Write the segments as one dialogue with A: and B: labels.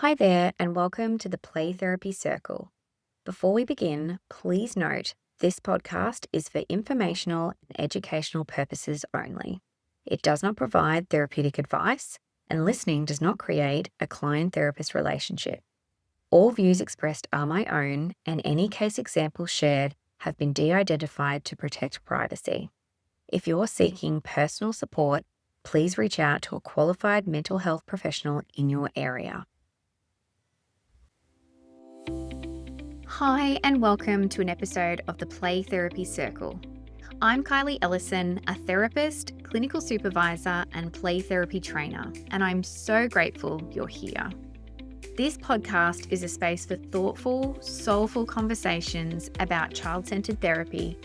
A: Hi there, and welcome to the Play Therapy Circle. Before we begin, please note this podcast is for informational and educational purposes only. It does not provide therapeutic advice, and listening does not create a client therapist relationship. All views expressed are my own, and any case examples shared have been de identified to protect privacy. If you're seeking personal support, please reach out to a qualified mental health professional in your area. Hi, and welcome to an episode of the Play Therapy Circle. I'm Kylie Ellison, a therapist, clinical supervisor, and play therapy trainer, and I'm so grateful you're here. This podcast is a space for thoughtful, soulful conversations about child-centered therapy,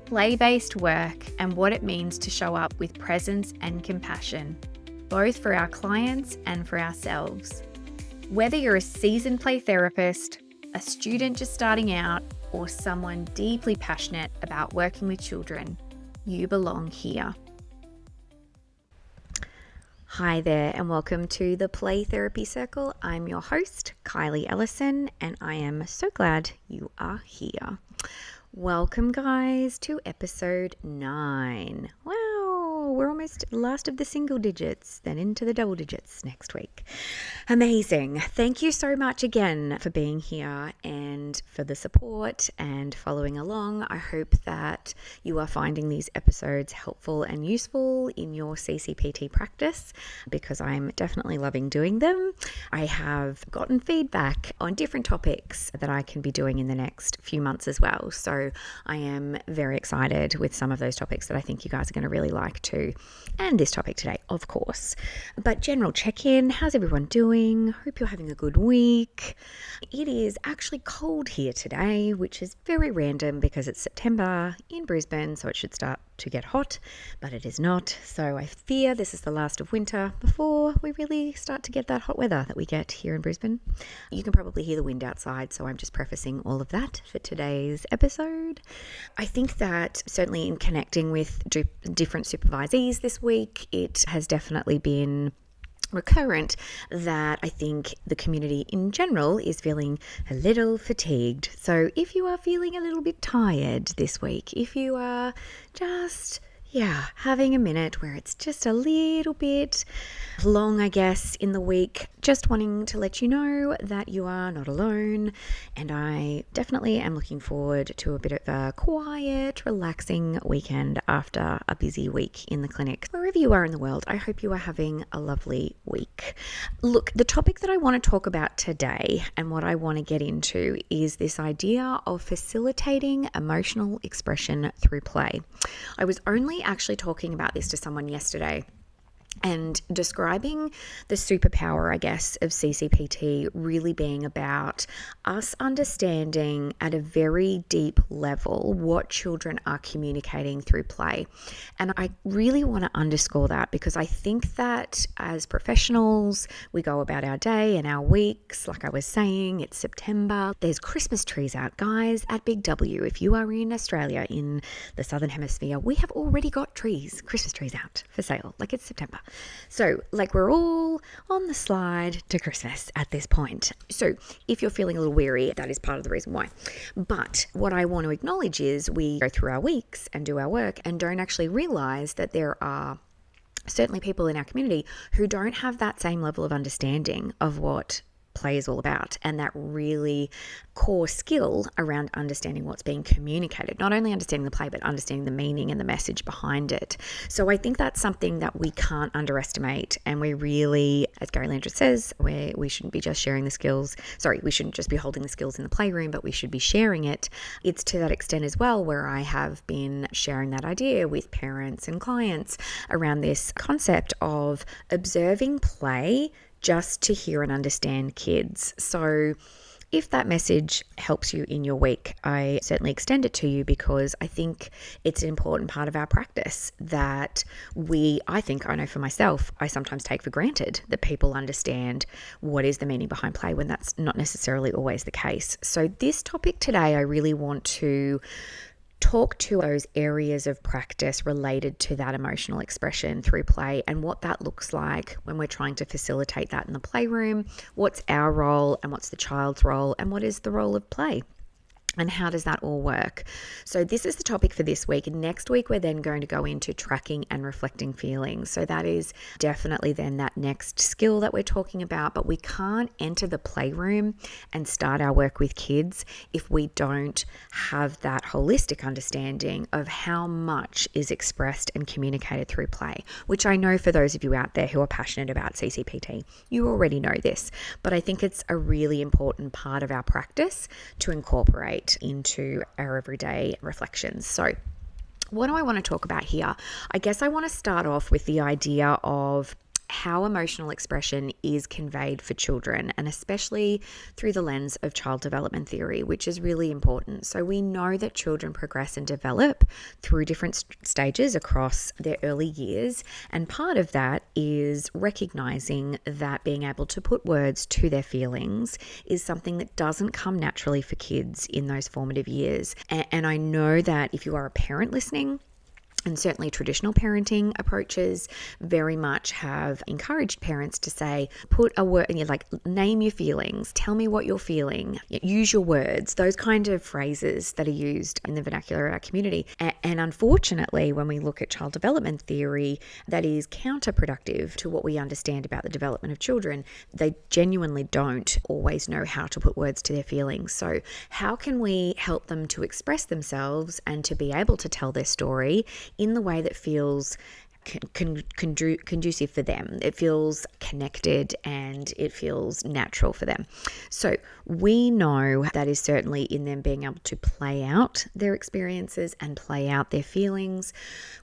A: play-based work, and what it means to show up with presence and compassion, both for our clients and for ourselves. Whether you're a seasoned play therapist, a student just starting out, or someone deeply passionate about working with children, you belong here. Hi there, and welcome to the Play Therapy Circle. I'm your host, Kylie Ellison, and I am so glad you are here. Welcome, guys, to episode 9. Wow, we're almost last of the single digits, then into the double digits next week. Amazing. Thank you so much again for being here and for the support and following along. I hope that you are finding these episodes helpful and useful in your CCPT practice, because I'm definitely loving doing them. I have gotten feedback on different topics that I can be doing in the next few months as well. So I am very excited with some of those topics that I think you guys are going to really like too. And this topic today, of course. But general check-in, how's everyone doing? Hope you're having a good week. It is actually cold here today, which is very random because it's September in Brisbane, so it should start to get hot, but it is not. So I fear this is the last of winter before we really start to get that hot weather that we get here in Brisbane. You can probably hear the wind outside, so I'm just prefacing all of that for today's episode. I think that certainly in connecting with different supervisees this week, it has definitely been recurrent that I think the community in general is feeling a little fatigued. So if you are feeling a little bit tired this week, if you are just having a minute where it's just a little bit long, I guess, in the week, just wanting to let you know that you are not alone. And I definitely am looking forward to a bit of a quiet, relaxing weekend after a busy week in the clinic. Wherever you are in the world, I hope you are having a lovely week. Look, the topic that I want to talk about today and what I want to get into is this idea of facilitating emotional expression through play. I was only actually talking about this to someone yesterday and describing the superpower, I guess, of CCPT really being about us understanding at a very deep level what children are communicating through play. And I really want to underscore that because I think that as professionals, we go about our day and our weeks. Like I was saying, it's September. There's Christmas trees out, guys, at Big W. If you are in Australia, in the Southern Hemisphere, we have already got Christmas trees out for sale. Like it's September. So like we're all on the slide to Christmas at this point. So if you're feeling a little weary, that is part of the reason why. But what I want to acknowledge is we go through our weeks and do our work and don't actually realize that there are certainly people in our community who don't have that same level of understanding of what play is all about and that really core skill around understanding what's being communicated, not only understanding the play but understanding the meaning and the message behind it. So I think that's something that we can't underestimate, and we really, as Gary Landreth says, we shouldn't be just sharing the skills, we shouldn't just be holding the skills in the playroom, but we should be sharing it. It's to that extent as well where I have been sharing that idea with parents and clients around this concept of observing play just to hear and understand kids. So if that message helps you in your week, I certainly extend it to you because I think it's an important part of our practice that I know for myself, I sometimes take for granted that people understand what is the meaning behind play when that's not necessarily always the case. So this topic today, I really want to talk to those areas of practice related to that emotional expression through play and what that looks like when we're trying to facilitate that in the playroom. What's our role and what's the child's role and what is the role of play? And how does that all work? So this is the topic for this week. And next week, we're then going to go into tracking and reflecting feelings. So that is definitely then that next skill that we're talking about. But we can't enter the playroom and start our work with kids if we don't have that holistic understanding of how much is expressed and communicated through play, which I know for those of you out there who are passionate about CCPT, you already know this. But I think it's a really important part of our practice to incorporate into our everyday reflections. So what do I want to talk about here? I guess I want to start off with the idea of how emotional expression is conveyed for children, and especially through the lens of child development theory, which is really important. So we know that children progress and develop through different stages across their early years, and part of that is recognizing that being able to put words to their feelings is something that doesn't come naturally for kids in those formative years. And I know that if you are a parent listening, and certainly traditional parenting approaches very much have encouraged parents to say, put a word, and you're like, name your feelings, tell me what you're feeling, use your words, those kind of phrases that are used in the vernacular of our community. And unfortunately, when we look at child development theory, that is counterproductive to what we understand about the development of children. They genuinely don't always know how to put words to their feelings. So how can we help them to express themselves and to be able to tell their story in the way that feels conducive for them? It feels connected and it feels natural for them. So we know that is certainly in them being able to play out their experiences and play out their feelings.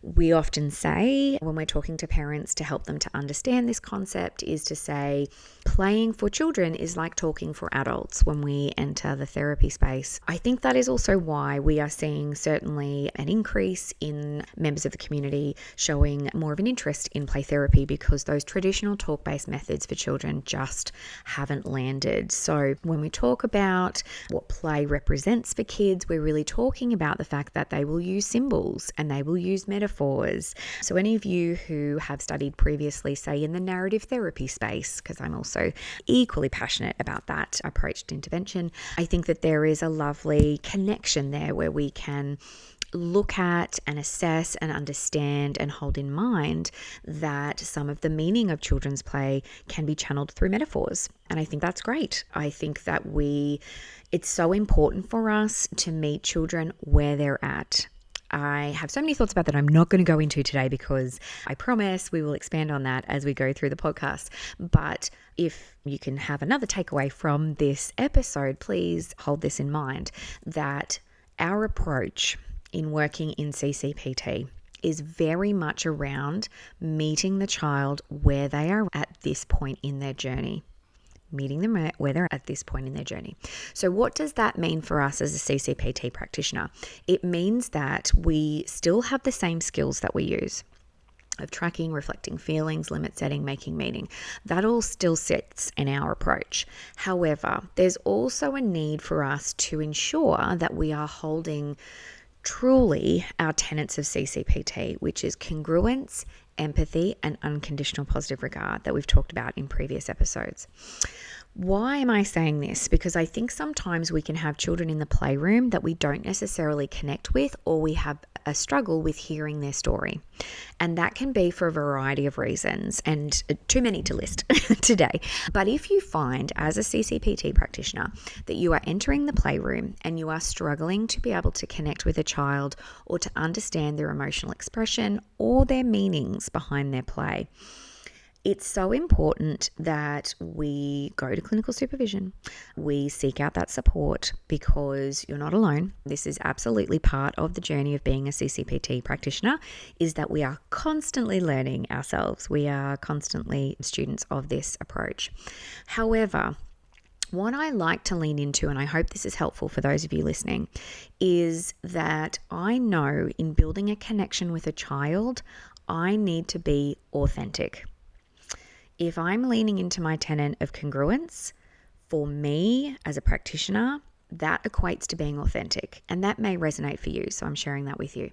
A: We often say when we're talking to parents to help them to understand this concept is to say playing for children is like talking for adults when we enter the therapy space. I think that is also why we are seeing certainly an increase in members of the community showing more of an interest in play therapy, because those traditional talk-based methods for children just haven't landed. So when we talk about what play represents for kids, we're really talking about the fact that they will use symbols and they will use metaphors. So any of you who have studied previously, say in the narrative therapy space, because I'm also equally passionate about that approach to intervention, I think that there is a lovely connection there where we can look at and assess and understand and hold in mind that some of the meaning of children's play can be channeled through metaphors. And I think that's great. I think that it's so important for us to meet children where they're at. I have so many thoughts about that I'm not going to go into today, because I promise we will expand on that as we go through the podcast. But if you can have another takeaway from this episode, please hold this in mind, that our approach in working in CCPT is very much around meeting the child where they are at this point in their journey. Meeting them where they're at this point in their journey. So what does that mean for us as a CCPT practitioner? It means that we still have the same skills that we use of tracking, reflecting feelings, limit setting, making meaning. That all still sits in our approach. However, there's also a need for us to ensure that we are holding truly our tenets of CCPT, which is congruence, empathy, and unconditional positive regard that we've talked about in previous episodes. Why am I saying this? Because I think sometimes we can have children in the playroom that we don't necessarily connect with, or we have a struggle with hearing their story. And that can be for a variety of reasons, and too many to list today. But if you find as a CCPT practitioner that you are entering the playroom and you are struggling to be able to connect with a child or to understand their emotional expression or their meanings behind their play, it's so important that we go to clinical supervision. We seek out that support, because you're not alone. This is absolutely part of the journey of being a CCPT practitioner, is that we are constantly learning ourselves. We are constantly students of this approach. However, what I like to lean into, and I hope this is helpful for those of you listening, is that I know in building a connection with a child, I need to be authentic. If I'm leaning into my tenet of congruence, for me as a practitioner, that equates to being authentic, and that may resonate for you, so I'm sharing that with you.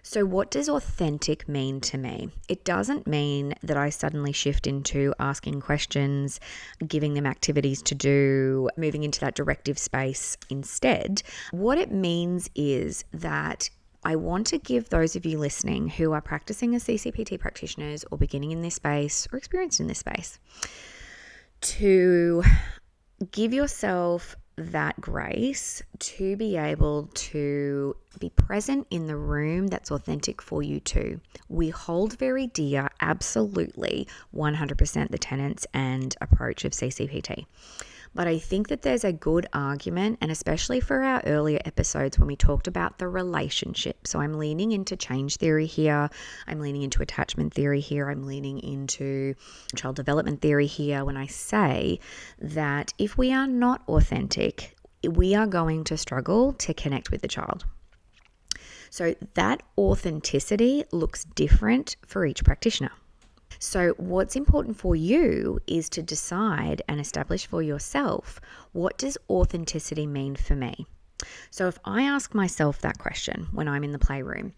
A: So what does authentic mean to me? It doesn't mean that I suddenly shift into asking questions, giving them activities to do, moving into that directive space instead. What it means is that I want to give those of you listening who are practicing as CCPT practitioners or beginning in this space or experienced in this space to give yourself that grace to be able to be present in the room that's authentic for you too. We hold very dear, absolutely, 100% the tenets and approach of CCPT. But I think that there's a good argument, and especially for our earlier episodes when we talked about the relationship. So I'm leaning into change theory here. I'm leaning into attachment theory here. I'm leaning into child development theory here when I say that if we are not authentic, we are going to struggle to connect with the child. So that authenticity looks different for each practitioner. So what's important for you is to decide and establish for yourself, what does authenticity mean for me? So if I ask myself that question when I'm in the playroom,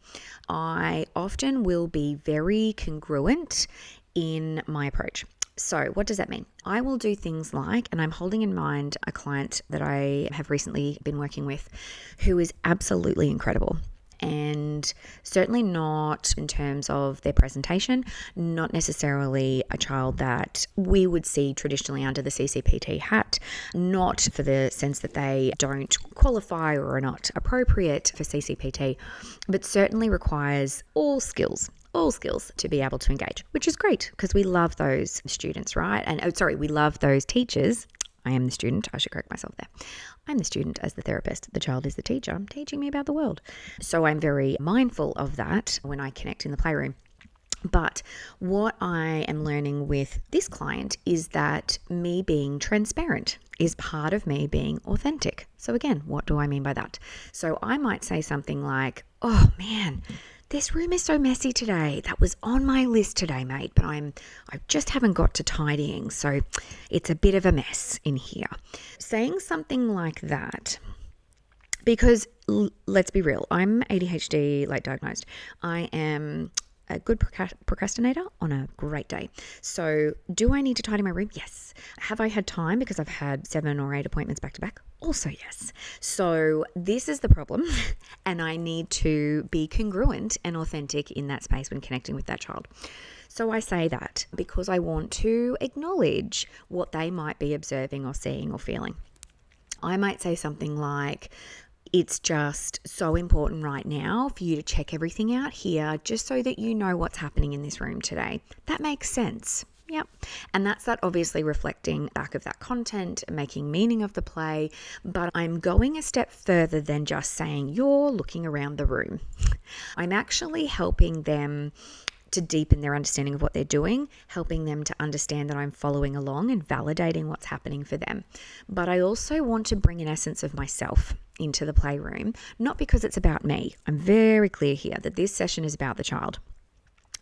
A: I often will be very congruent in my approach. So what does that mean? I will do things like, and I'm holding in mind a client that I have recently been working with who is absolutely incredible. And certainly not in terms of their presentation, not necessarily a child that we would see traditionally under the CCPT hat, not for the sense that they don't qualify or are not appropriate for CCPT, but certainly requires all skills to be able to engage, which is great because we love those students, right? And we love those teachers. I am the student. I should correct myself there. I'm the student as the therapist. The child is the teacher, teaching me about the world. So I'm very mindful of that when I connect in the playroom. But what I am learning with this client is that me being transparent is part of me being authentic. So again, what do I mean by that? So I might say something like, oh man, this room is so messy today. That was on my list today, mate, but I just haven't got to tidying, so it's a bit of a mess in here. Saying something like that, because let's be real, I'm ADHD late diagnosed. I am a good procrastinator on a great day. So do I need to tidy my room? Yes. Have I had time because I've had 7 or 8 appointments back to back? Also yes. So this is the problem, and I need to be congruent and authentic in that space when connecting with that child. So I say that because I want to acknowledge what they might be observing or seeing or feeling. I might say something like, it's just so important right now for you to check everything out here just so that you know what's happening in this room today. That makes sense. Yep. And that's that obviously reflecting back of that content, making meaning of the play, but I'm going a step further than just saying you're looking around the room. I'm actually helping them to deepen their understanding of what they're doing, helping them to understand that I'm following along and validating what's happening for them. But I also want to bring an essence of myself into the playroom, not because it's about me. I'm very clear here that this session is about the child.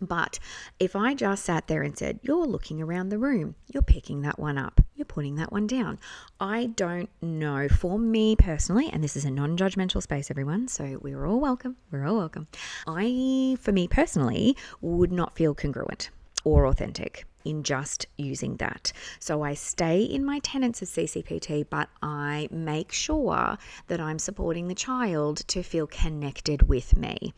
A: But if I just sat there and said, you're looking around the room, you're picking that one up, you're putting that one down. I don't know, for me personally, and this is a non-judgmental space, everyone, so we're all welcome. For me personally, would not feel congruent or authentic in just using that. So I stay in my tenets of CCPT, but I make sure that I'm supporting the child to feel connected with me.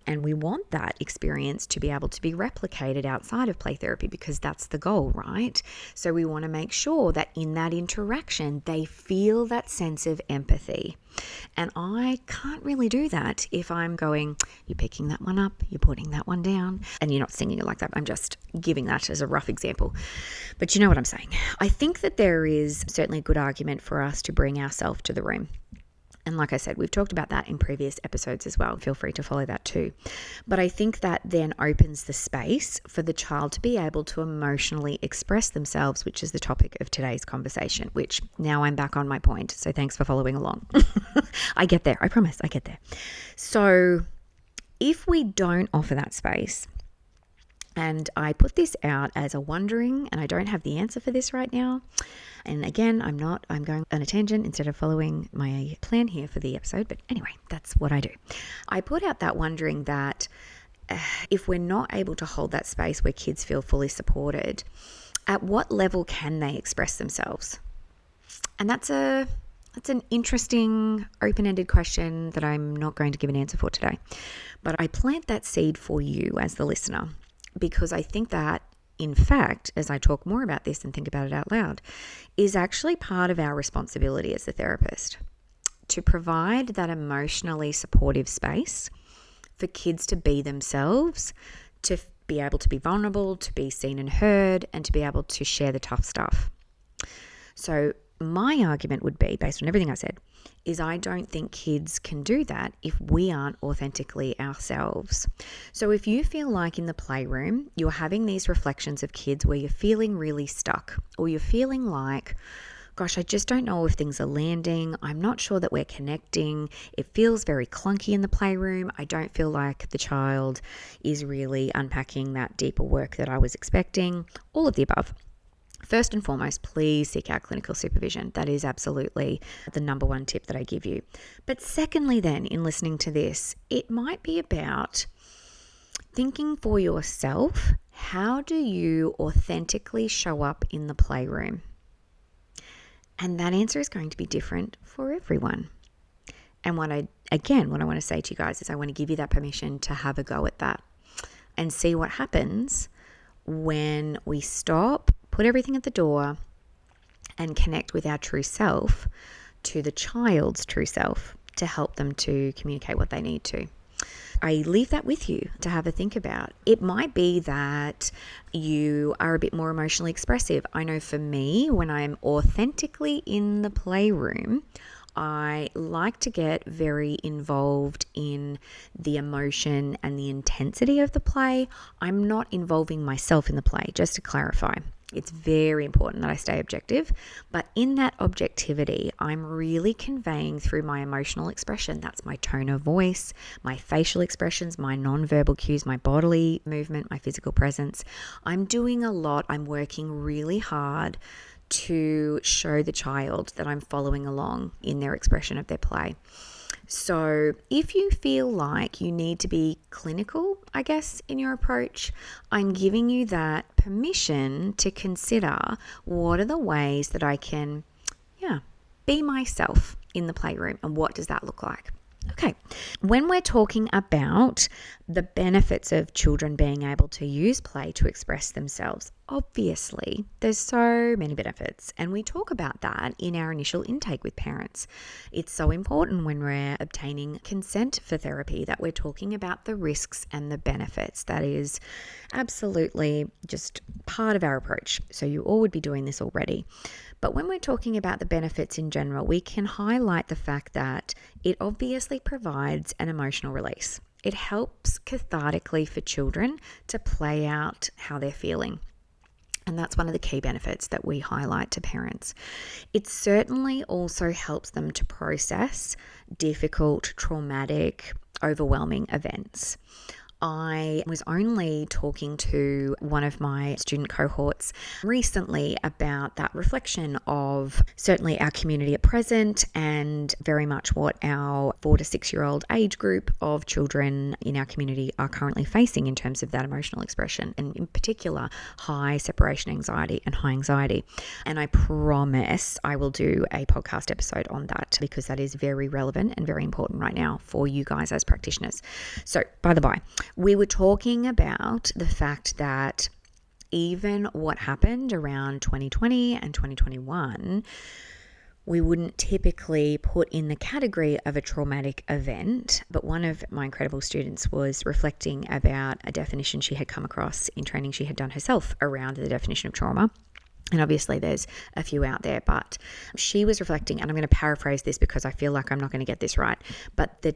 A: And we want that experience to be able to be replicated outside of play therapy because that's the goal, right? So we want to make sure that in that interaction, they feel that sense of empathy. And I can't really do that if I'm going, you're picking that one up, you're putting that one down, and you're not singing it like that. I'm just giving that as a rough example. But you know what I'm saying. I think that there is certainly a good argument for us to bring ourselves to the room. And like I said, we've talked about that in previous episodes as well. Feel free to follow that too. But I think that then opens the space for the child to be able to emotionally express themselves, which is the topic of today's conversation, which now I'm back on my point. So thanks for following along. I get there. I promise I get there. So if we don't offer that space, And I put this out as a wondering, and I don't have the answer for this right now. And again, I'm going on a tangent instead of following my plan here for the episode. But anyway, that's what I do. I put out that wondering that if we're not able to hold that space where kids feel fully supported, at what level can they express themselves? And that's an interesting open-ended question that I'm not going to give an answer for today. But I plant that seed for you as the listener, because I think that, in fact, as I talk more about this and think about it out loud, is actually part of our responsibility as the therapist, to provide that emotionally supportive space for kids to be themselves, to be able to be vulnerable, to be seen and heard, and to be able to share the tough stuff. So my argument would be, based on everything I said, is I don't think kids can do that if we aren't authentically ourselves. So if you feel like in the playroom, you're having these reflections of kids where you're feeling really stuck, or you're feeling like, gosh, I just don't know if things are landing. I'm not sure that we're connecting. It feels very clunky in the playroom. I don't feel like the child is really unpacking that deeper work that I was expecting. All of the above. First and foremost, please seek out clinical supervision. That is absolutely the number one tip that I give you. But secondly, then, in listening to this, it might be about thinking for yourself, how do you authentically show up in the playroom? And that answer is going to be different for everyone. And what I want to say to you guys is I want to give you that permission to have a go at that and see what happens when we stop, put everything at the door, and connect with our true self to the child's true self to help them to communicate what they need to. I leave that with you to have a think about. It might be that you are a bit more emotionally expressive. I know for me, when I'm authentically in the playroom, I like to get very involved in the emotion and the intensity of the play. I'm not involving myself in the play, just to clarify. It's very important that I stay objective, but in that objectivity, I'm really conveying through my emotional expression. That's my tone of voice, my facial expressions, my nonverbal cues, my bodily movement, my physical presence. I'm doing a lot. I'm working really hard to show the child that I'm following along in their expression of their play. So if you feel like you need to be clinical, I guess, in your approach, I'm giving you that permission to consider what are the ways that I can, be myself in the playroom, and what does that look like? Okay, when we're talking about the benefits of children being able to use play to express themselves, obviously there's so many benefits, and we talk about that in our initial intake with parents. It's so important when we're obtaining consent for therapy that we're talking about the risks and the benefits. That is absolutely just part of our approach. So you all would be doing this already. But when we're talking about the benefits in general, we can highlight the fact that it obviously provides an emotional release. It helps cathartically for children to play out how they're feeling. And that's one of the key benefits that we highlight to parents. It certainly also helps them to process difficult, traumatic, overwhelming events. I was only talking to one of my student cohorts recently about that reflection of certainly our community at present, and very much what our 4 to 6 year old age group of children in our community are currently facing in terms of that emotional expression, and in particular high separation anxiety and high anxiety. And I promise I will do a podcast episode on that, because that is very relevant and very important right now for you guys as practitioners. So by the by, we were talking about the fact that even what happened around 2020 and 2021, we wouldn't typically put in the category of a traumatic event. But one of my incredible students was reflecting about a definition she had come across in training she had done herself around the definition of trauma. And obviously there's a few out there, but she was reflecting, and I'm going to paraphrase this because I feel like I'm not going to get this right, but the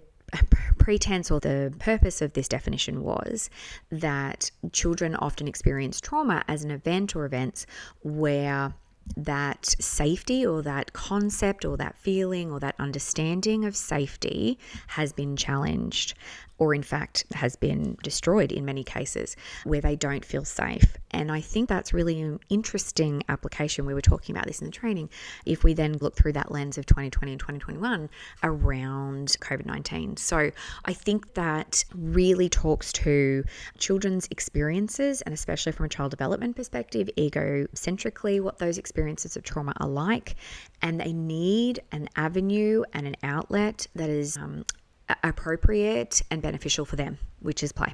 A: pretense or the purpose of this definition was that children often experience trauma as an event or events where that safety or that concept or that feeling or that understanding of safety has been challenged. or in fact has been destroyed in many cases where they don't feel safe. And I think that's really an interesting application. We were talking about this in the training. If we then look through that lens of 2020 and 2021 around COVID-19. So I think that really talks to children's experiences, and especially from a child development perspective, egocentrically, what those experiences of trauma are like. And they need an avenue and an outlet that is appropriate and beneficial for them, which is play.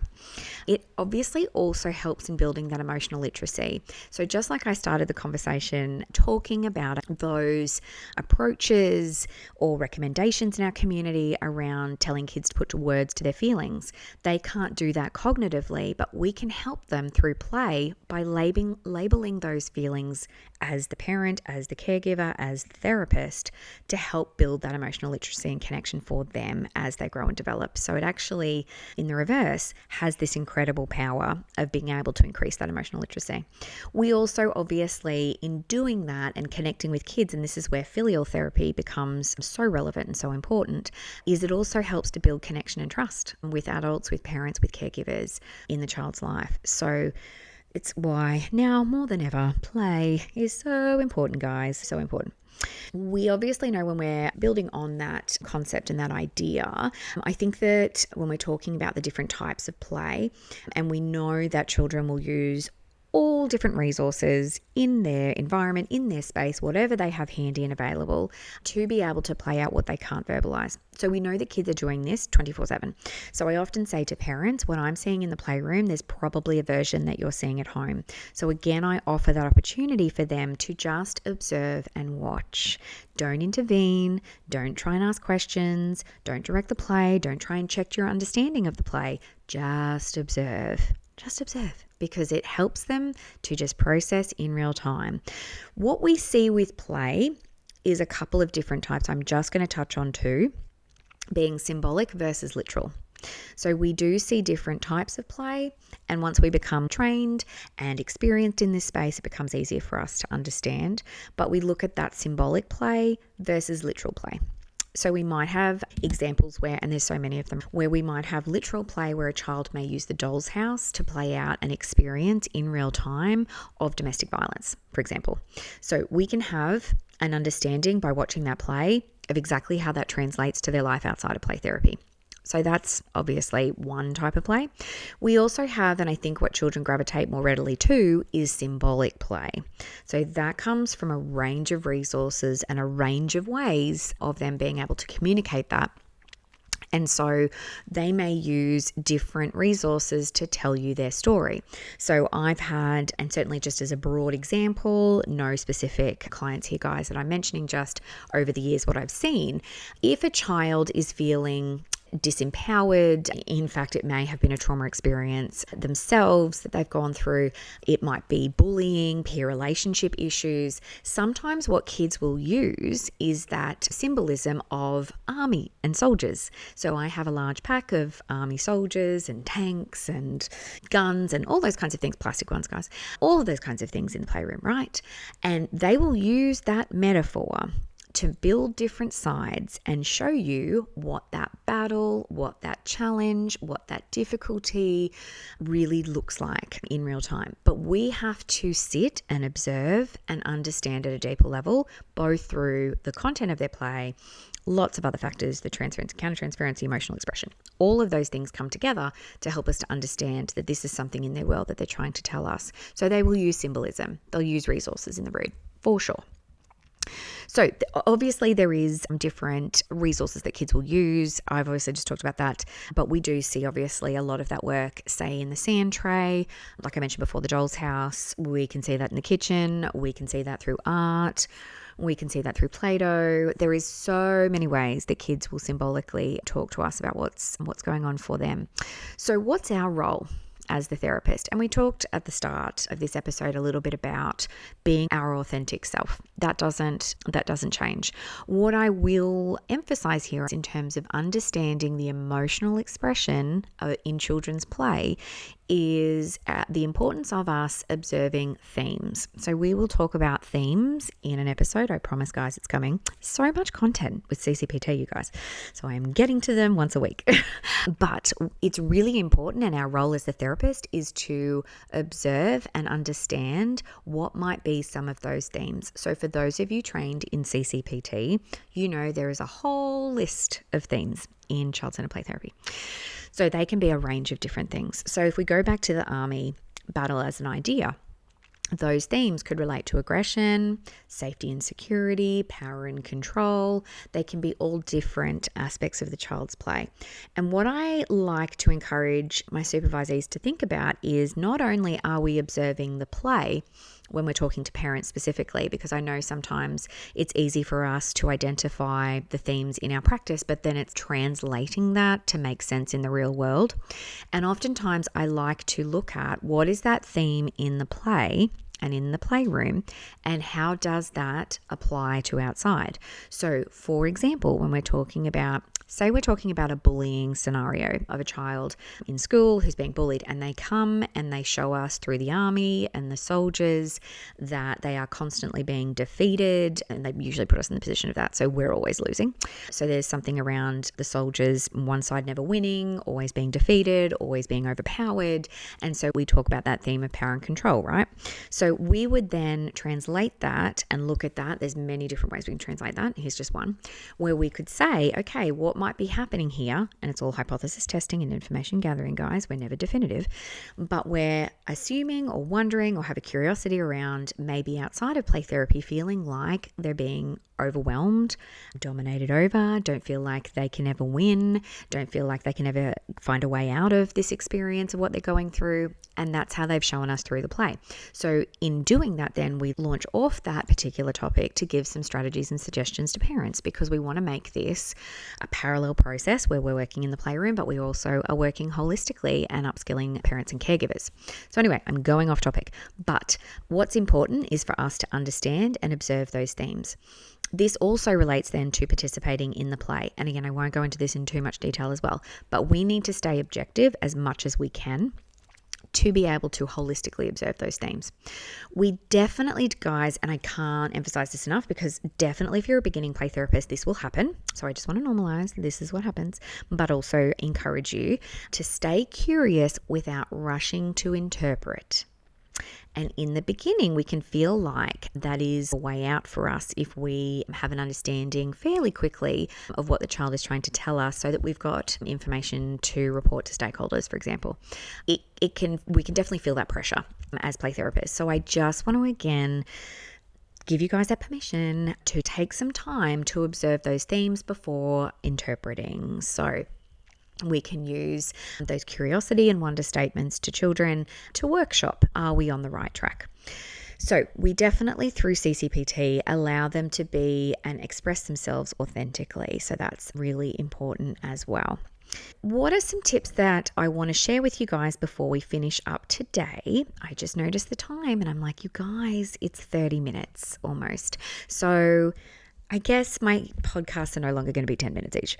A: It obviously also helps in building that emotional literacy. So just like I started the conversation talking about those approaches or recommendations in our community around telling kids to put words to their feelings, they can't do that cognitively, but we can help them through play by labeling those feelings as the parent, as the caregiver, as the therapist, to help build that emotional literacy and connection for them as they grow and develop. So it actually, in the reverse, has this incredible power of being able to increase that emotional literacy. We also, obviously, in doing that and connecting with kids, and this is where filial therapy becomes so relevant and so important, is it also helps to build connection and trust with adults, with parents, with caregivers in the child's life. So it's why now more than ever, play is so important, guys, so important. We obviously know when we're building on that concept and that idea, I think that when we're talking about the different types of play, and we know that children will use all different resources in their environment, in their space, whatever they have handy and available to be able to play out what they can't verbalize. So we know that kids are doing this 24/7. So I often say to parents, what I'm seeing in the playroom, there's probably a version that you're seeing at home. So again, I offer that opportunity for them to just observe and watch. Don't intervene. Don't try and ask questions. Don't direct the play. Don't try and check your understanding of the play. Just observe. Just observe, because it helps them to just process in real time. What we see with play is a couple of different types. I'm just going to touch on two, being symbolic versus literal. So we do see different types of play, and once we become trained and experienced in this space, it becomes easier for us to understand. But we look at that symbolic play versus literal play. So we might have examples where, and there's so many of them, where we might have literal play where a child may use the doll's house to play out an experience in real time of domestic violence, for example. So we can have an understanding by watching that play of exactly how that translates to their life outside of play therapy. So that's obviously one type of play. We also have, and I think what children gravitate more readily to, is symbolic play. So that comes from a range of resources and a range of ways of them being able to communicate that. And so they may use different resources to tell you their story. So I've had, and certainly just as a broad example, no specific clients here, guys, that I'm mentioning, just over the years what I've seen. If a child is feeling disempowered, in fact, it may have been a trauma experience themselves that they've gone through. It might be bullying, peer relationship issues. Sometimes what kids will use is that symbolism of army and soldiers. So I have a large pack of army soldiers and tanks and guns and all those kinds of things, plastic ones, guys, all of those kinds of things in the playroom, right? And they will use that metaphor to build different sides and show you what that battle, what that challenge, what that difficulty really looks like in real time. But we have to sit and observe and understand at a deeper level, both through the content of their play, lots of other factors, the transference, countertransference, emotional expression. All of those things come together to help us to understand that this is something in their world that they're trying to tell us. So they will use symbolism. They'll use resources in the room, for sure. So obviously there is different resources that kids will use. I've obviously just talked about that, but we do see obviously a lot of that work, say in the sand tray, like I mentioned before, the doll's house. We can see that in the kitchen. We can see that through art. We can see that through Play-Doh. There is so many ways that kids will symbolically talk to us about what's going on for them. So what's our role as the therapist? And we talked at the start of this episode a little bit about being our authentic self. That doesn't change. What I will emphasize here is in terms of understanding the emotional expression in children's play is the importance of us observing themes. So we will talk about themes in an episode. I promise, guys, it's coming. So much content with CCPT, you guys. So I'm getting to them once a week. But it's really important, and our role as the therapist is to observe and understand what might be some of those themes. So for those of you trained in CCPT, you know there is a whole list of themes in child-centered play therapy. So they can be a range of different things. So if we go back to the army battle as an idea, those themes could relate to aggression, safety and security, power and control. They can be all different aspects of the child's play. And what I like to encourage my supervisees to think about is not only are we observing the play when we're talking to parents specifically, because I know sometimes it's easy for us to identify the themes in our practice, but then it's translating that to make sense in the real world. And oftentimes I like to look at what is that theme in the play and in the playroom, and how does that apply to outside? So for example, when we're talking about, say we're talking about a bullying scenario of a child in school who's being bullied, and they come and they show us through the army and the soldiers that they are constantly being defeated, and they usually put us in the position of that, so we're always losing. So there's something around the soldiers, one side never winning, always being defeated, always being overpowered, and so we talk about that theme of power and control, right? So we would then translate that and look at that. There's many different ways we can translate that. Here's just one where we could say, okay, what might be happening here? And it's all hypothesis testing and information gathering, guys. We're never definitive, but we're assuming or wondering or have a curiosity around maybe outside of play therapy feeling like they're being overwhelmed, dominated over, don't feel like they can ever win, don't feel like they can ever find a way out of this experience of what they're going through. And that's how they've shown us through the play. So in doing that, then we launch off that particular topic to give some strategies and suggestions to parents, because we want to make this a parallel process where we're working in the playroom, but we also are working holistically and upskilling parents and caregivers. So anyway, I'm going off topic, but what's important is for us to understand and observe those themes. This also relates then to participating in the play. And again, I won't go into this in too much detail as well, but we need to stay objective as much as we can to be able to holistically observe those themes. We definitely, guys, and I can't emphasize this enough, because definitely if you're a beginning play therapist, this will happen. So I just want to normalize this is what happens, but also encourage you to stay curious without rushing to interpret. And in the beginning, we can feel like that is a way out for us if we have an understanding fairly quickly of what the child is trying to tell us, so that we've got information to report to stakeholders, for example. We can definitely feel that pressure as play therapists. So I just want to again give you guys that permission to take some time to observe those themes before interpreting. So we can use those curiosity and wonder statements to children to workshop, are we on the right track? So we definitely, through CCPT, allow them to be and express themselves authentically. So that's really important as well. What are some tips that I want to share with you guys before we finish up today? I just noticed the time and I'm like, you guys, it's 30 minutes almost. So I guess my podcasts are no longer going to be 10 minutes each.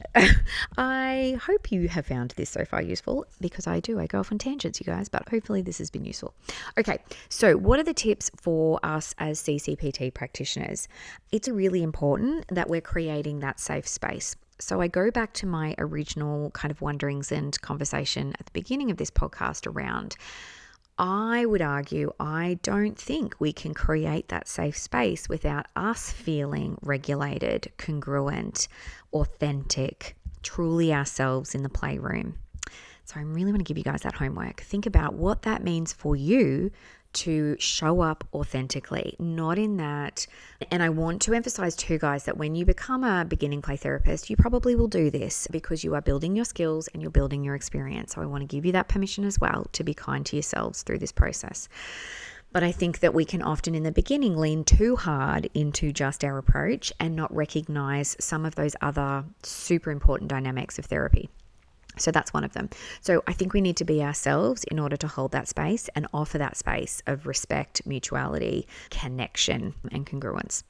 A: I hope you have found this so far useful, because I go off on tangents, you guys, but hopefully this has been useful. Okay, so what are the tips for us as CCPT practitioners? It's really important that we're creating that safe space. So I go back to my original kind of wonderings and conversation at the beginning of this podcast around, I would argue, I don't think we can create that safe space without us feeling regulated, congruent, authentic, truly ourselves in the playroom. So I really want to give you guys that homework. Think about what that means for you to show up authentically, not in that. And I want to emphasize too, guys, that when you become a beginning play therapist, you probably will do this because you are building your skills and you're building your experience. So I want to give you that permission as well to be kind to yourselves through this process. But I think that we can often in the beginning lean too hard into just our approach and not recognize some of those other super important dynamics of therapy. So that's one of them. So I think we need to be ourselves in order to hold that space and offer that space of respect, mutuality, connection, and congruence.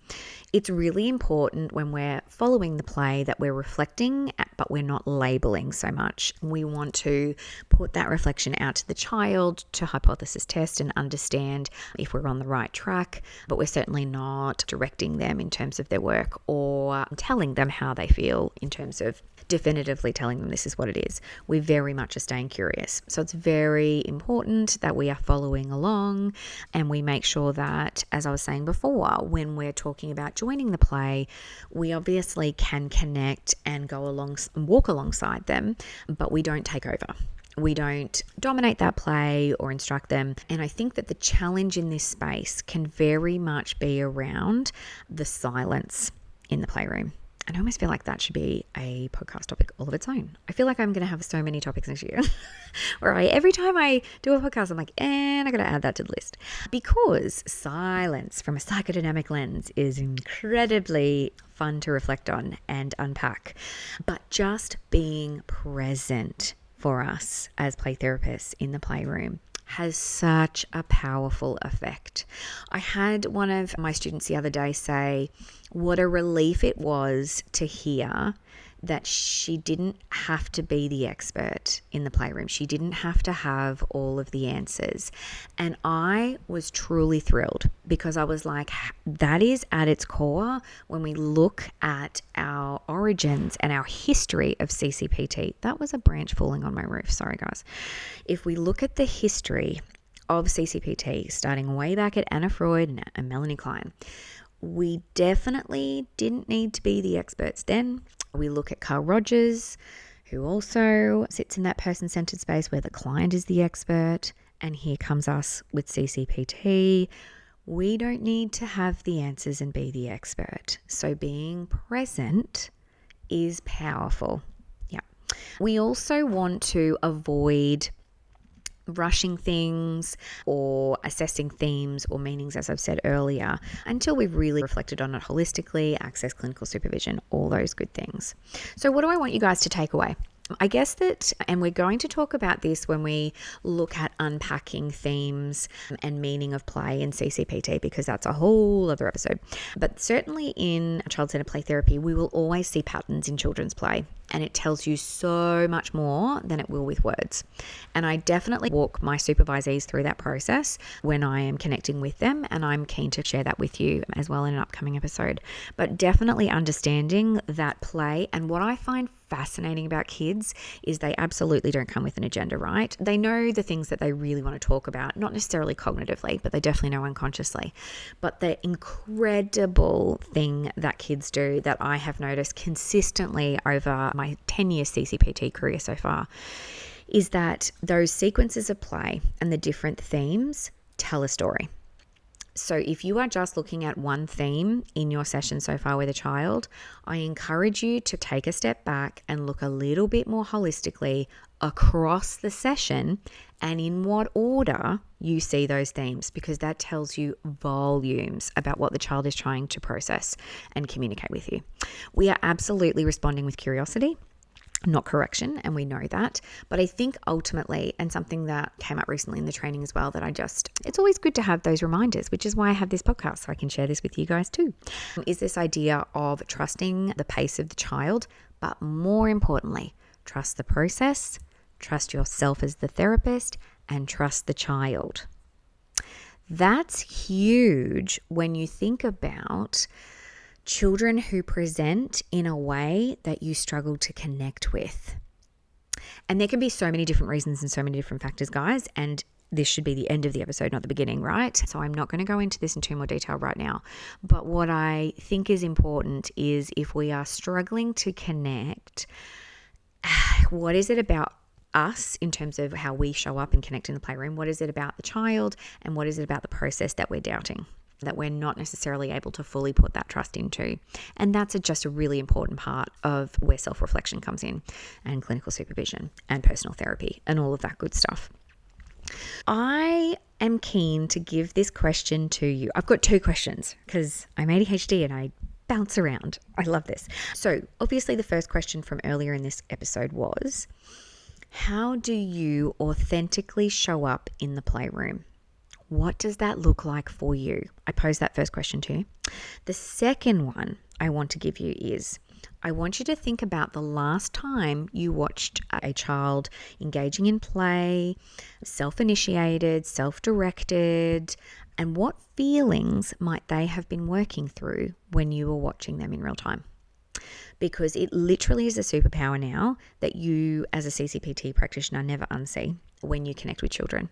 A: It's really important when we're following the play, that we're reflecting, but we're not labeling so much. We want to put that reflection out to the child to hypothesis test and understand if we're on the right track, but we're certainly not directing them in terms of their work or telling them how they feel in terms of definitively telling them this is what it is. We very much are staying curious. So it's very important that we are following along, and we make sure that, as I was saying before, when we're talking about joining the play, we obviously can connect and go along and walk alongside them, but we don't take over. We don't dominate that play or instruct them. And I think that the challenge in this space can very much be around the silence in the playroom. And I almost feel like that should be a podcast topic all of its own. I feel like I'm going to have so many topics next year where every time I do a podcast, I'm like, and I got to add that to the list. Because silence from a psychodynamic lens is incredibly fun to reflect on and unpack. But just being present for us as play therapists in the playroom has such a powerful effect. I had one of my students the other day say what a relief it was to hear that she didn't have to be the expert in the playroom. She didn't have to have all of the answers. And I was truly thrilled, because I was like, that is at its core when we look at our origins and our history of CCPT. That was a branch falling on my roof. Sorry, guys. If we look at the history of CCPT, starting way back at Anna Freud and Melanie Klein, we definitely didn't need to be the experts then. We look at Carl Rogers, who also sits in that person-centered space where the client is the expert. And here comes us with CCPT. We don't need to have the answers and be the expert. So being present is powerful. Yeah. We also want to avoid rushing things or assessing themes or meanings, as I've said earlier, until we've really reflected on it holistically, access clinical supervision, all those good things. So what do I want you guys to take away? I guess that, and we're going to talk about this when we look at unpacking themes and meaning of play in CCPT, because that's a whole other episode. But certainly in child-centered play therapy, we will always see patterns in children's play, and it tells you so much more than it will with words. And I definitely walk my supervisees through that process when I am connecting with them, and I'm keen to share that with you as well in an upcoming episode. But definitely understanding that play, and what I find fascinating about kids is they absolutely don't come with an agenda, right? They know the things that they really want to talk about, not necessarily cognitively, but they definitely know unconsciously. But the incredible thing that kids do that I have noticed consistently over my 10-year CCPT career so far is that those sequences of play and the different themes tell a story. So if you are just looking at one theme in your session so far with a child, I encourage you to take a step back and look a little bit more holistically across the session and in what order you see those themes, because that tells you volumes about what the child is trying to process and communicate with you. We are absolutely responding with curiosity, not correction, and we know that. But I think ultimately, and something that came up recently in the training as well, that it's always good to have those reminders, which is why I have this podcast, so I can share this with you guys too, is this idea of trusting the pace of the child, but more importantly, trust the process, trust yourself as the therapist, and trust the child. That's huge when you think about children who present in a way that you struggle to connect with. And there can be so many different reasons and so many different factors, guys, and this should be the end of the episode, not the beginning, right? So I'm not going to go into this in too more detail right now. But what I think is important is, if we are struggling to connect, what is it about us in terms of how we show up and connect in the playroom? What is it about the child, and what is it about the process that we're doubting, that we're not necessarily able to fully put that trust into? And that's just a really important part of where self-reflection comes in, and clinical supervision and personal therapy and all of that good stuff. I am keen to give this question to you. I've got two questions because I'm ADHD and I bounce around. I love this. So obviously the first question from earlier in this episode was, how do you authentically show up in the playroom? What does that look like for you? I posed that first question to you. The second one I want to give you is, I want you to think about the last time you watched a child engaging in play, self-initiated, self-directed, and what feelings might they have been working through when you were watching them in real time. Because it literally is a superpower now that you as a CCPT practitioner never unsee when you connect with children.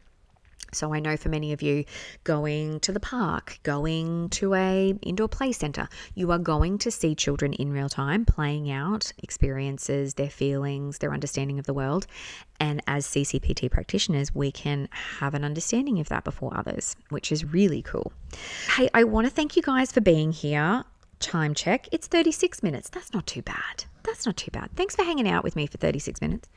A: So I know for many of you, going to the park, going to a indoor play center, you are going to see children in real time playing out experiences, their feelings, their understanding of the world. And as CCPT practitioners, we can have an understanding of that before others, which is really cool. Hey, I want to thank you guys for being here. Time check, it's 36 minutes. That's not too bad. Thanks for hanging out with me for 36 minutes.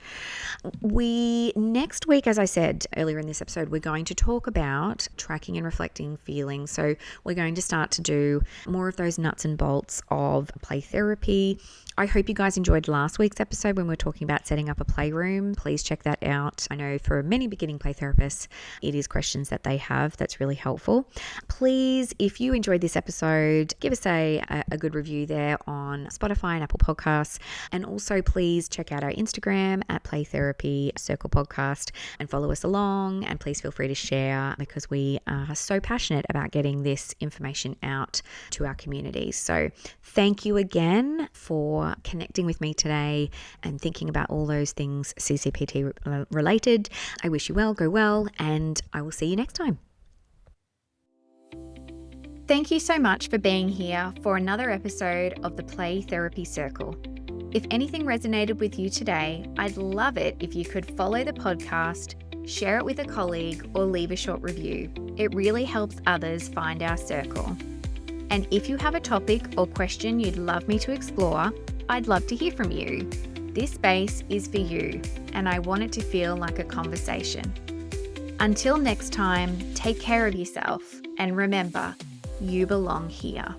A: Next week, as I said earlier in this episode, we're going to talk about tracking and reflecting feelings. So we're going to start to do more of those nuts and bolts of play therapy. I hope you guys enjoyed last week's episode when we were talking about setting up a playroom. Please check that out. I know for many beginning play therapists, it is questions that they have that's really helpful. Please, if you enjoyed this episode, give us a good review there on Spotify and Apple Podcasts. And also please check out our Instagram at Play Therapy Circle Podcast and follow us along. And please feel free to share because we are so passionate about getting this information out to our community. So thank you again for connecting with me today and thinking about all those things CCPT related. I wish you well, go well, and I will see you next time. Thank you so much for being here for another episode of the Play Therapy Circle. If anything resonated with you today, I'd love it if you could follow the podcast, share it with a colleague, or leave a short review. It really helps others find our circle. And if you have a topic or question you'd love me to explore, I'd love to hear from you. This space is for you, and I want it to feel like a conversation. Until next time, take care of yourself, and remember, you belong here.